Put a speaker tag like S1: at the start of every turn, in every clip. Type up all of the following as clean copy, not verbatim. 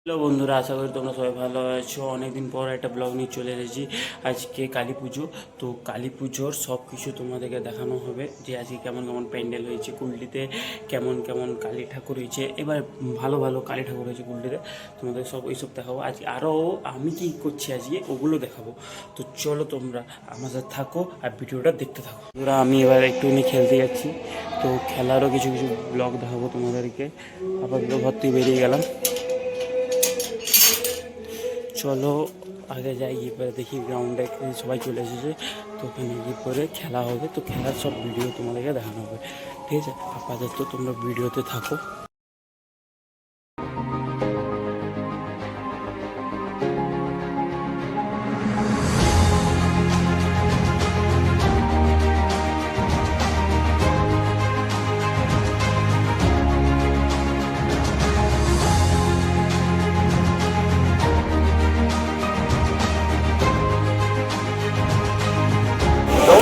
S1: Hello বন্ধুরা, আশা করি তোমরা সবাই ভালো আছো। অনেকদিন পর একটা ব্লগ নিয়ে চলে এসেছি। আজকে কালী পুজো, তো কালী পুজোর সব কিছু তোমাদেরকে দেখানো হবে, যে আজকে কেমন কেমন প্যান্ডেল হয়েছে, কুলটিতে কেমন কেমন কালী ঠাকুর হয়েছে। এবার ভালো ভালো কালী ঠাকুর হয়েছে কুলটিতে, তোমাদের সব ওইসব দেখাবো। আজকে আরও আমি কী করছি আজকে ওগুলো দেখাবো। তো চলো তোমরা আমাদের থাকো আর ভিডিওটা দেখতে থাকো। তোমরা আমি এবার একটুখানি খেলতে যাচ্ছি, তো খেলারও কিছু কিছু ব্লগ দেখাবো তোমাদেরকে। আপাতত ঘর থেকে বেরিয়ে গেলাম, চলো আগে যাই, গিয়ে পরে দেখি গ্রাউন্ডে সবাই চলে এসেছে, তো ওখানে গিয়ে পরে খেলা হবে। তো খেলার সব ভিডিও তোমাদেরকে দেখানো হবে, ঠিক আছে? আপাতত তোমরা ভিডিওতে থাকো।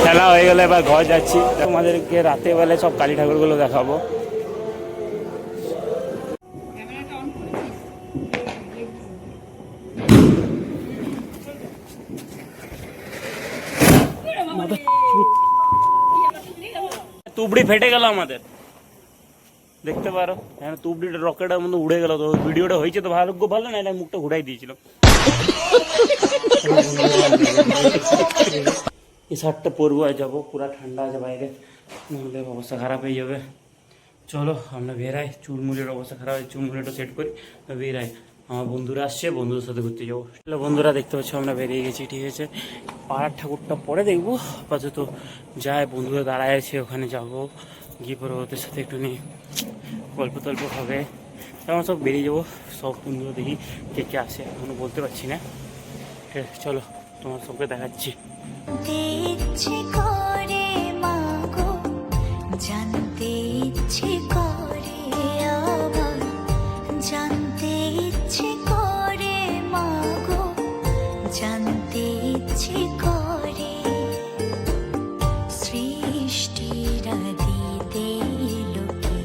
S1: খেলা হয়ে গেলে এবার ঘর যাচ্ছি, তোমাদেরকে রাতে বেলায় সব কালী ঠাকুরগুলো দেখাবো। তুবড়ি ফেটে গেল আমাদের, দেখতে পারো হ্যাঁ, তুবড়িটা রকেটের মধ্যে উড়ে গেল। তো ভিডিওটা হয়েছে তো ভাগ্য ভালো না, এটা মুখটা ঘুরাই দিয়েছিলাম। এই শার্টটা পরবো আর যাবো, পুরা ঠান্ডা আছে বাইরে, নাহলে অবস্থা খারাপ হয়ে যাবে। চলো আমরা বেরাই, চুলমুলির অবস্থা খারাপ হয়েছে, চুলমুলিটা সেট করি, বেরাই। আমার বন্ধুরা আসছে, বন্ধুদের সাথে ঘুরতে যাবো। বন্ধুরা দেখতে পাচ্ছ আমরা বেরিয়ে গেছি, ঠিক আছে? পাড়ার ঠাকুরটা পরে দেখবো, আপাতত যায়, বন্ধুরা দাঁড়ায় আছে, ওখানে যাবো, গিয়ে পরে ওদের সাথে একটু নিয়ে গল্প টল্প হবে। আমরা সব বেরিয়ে যাবো, সব বন্ধুরা দেখি কে কে আসে, এখনো বলতে পারছি না। ঠিক আছে চলো, তোমার সবকে দেখাচ্ছি। জানতে ইচ্ছে করে আবার, জানতে ইচ্ছে করে মাগো, জানতে ইচ্ছে করে সৃষ্টির আদিতে লোকে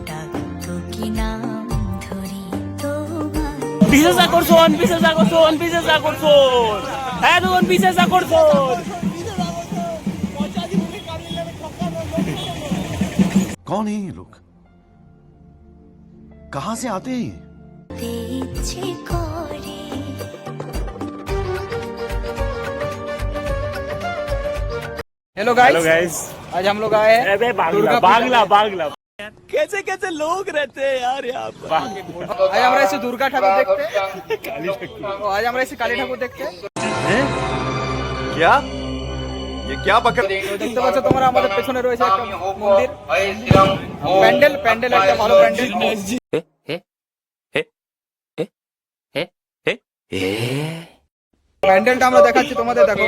S1: ডাকতো কি নাম ধরি তোমার। বিশেষ আকর্ষণ, বিশেষ আকর্ষণ, বিশেষ আকর্ষণ, হ্যাঁ তখন বিশেষ আকর্ষণ।
S2: कौन है ये लोग, कहां से आते हैं?
S3: हेलो गाइस, आज हम लोग आए हैं
S1: बागला बागला।
S3: कैसे कैसे लोग रहते हैं यार यहाँ पर। आज আমরা এসে দুর্গা ঠাকুর দেখতে, কালী ঠাকুর। आज আমরা এসে কালী ঠাকুর দেখতে।
S2: क्या ये क्या बकर?
S3: দেখতে পাচ্ছ তোমরা, আমাদের পেছনে রয়েছে একটা মন্দির, প্যান্ডেল, প্যান্ডেল একটা ভালো প্যান্ডেল। প্যান্ডেলটা আমরা দেখাচ্ছি তোমাদের, দেখো।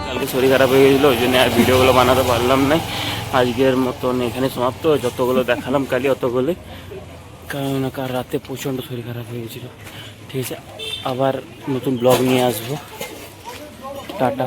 S1: কালকে শরীর খারাপ হয়ে গেছিলো, ওই জন্য আর ভিডিওগুলো বানাতে পারলাম না। আজকের মতন এখানে সমাপ্ত, যতগুলো দেখালাম কালি অতগুলো, কারণ কাল রাতে প্রচণ্ড শরীর খারাপ হয়ে গেছিলো। ঠিক আছে, আবার নতুন ব্লগ নিয়ে আসবো। টাটা।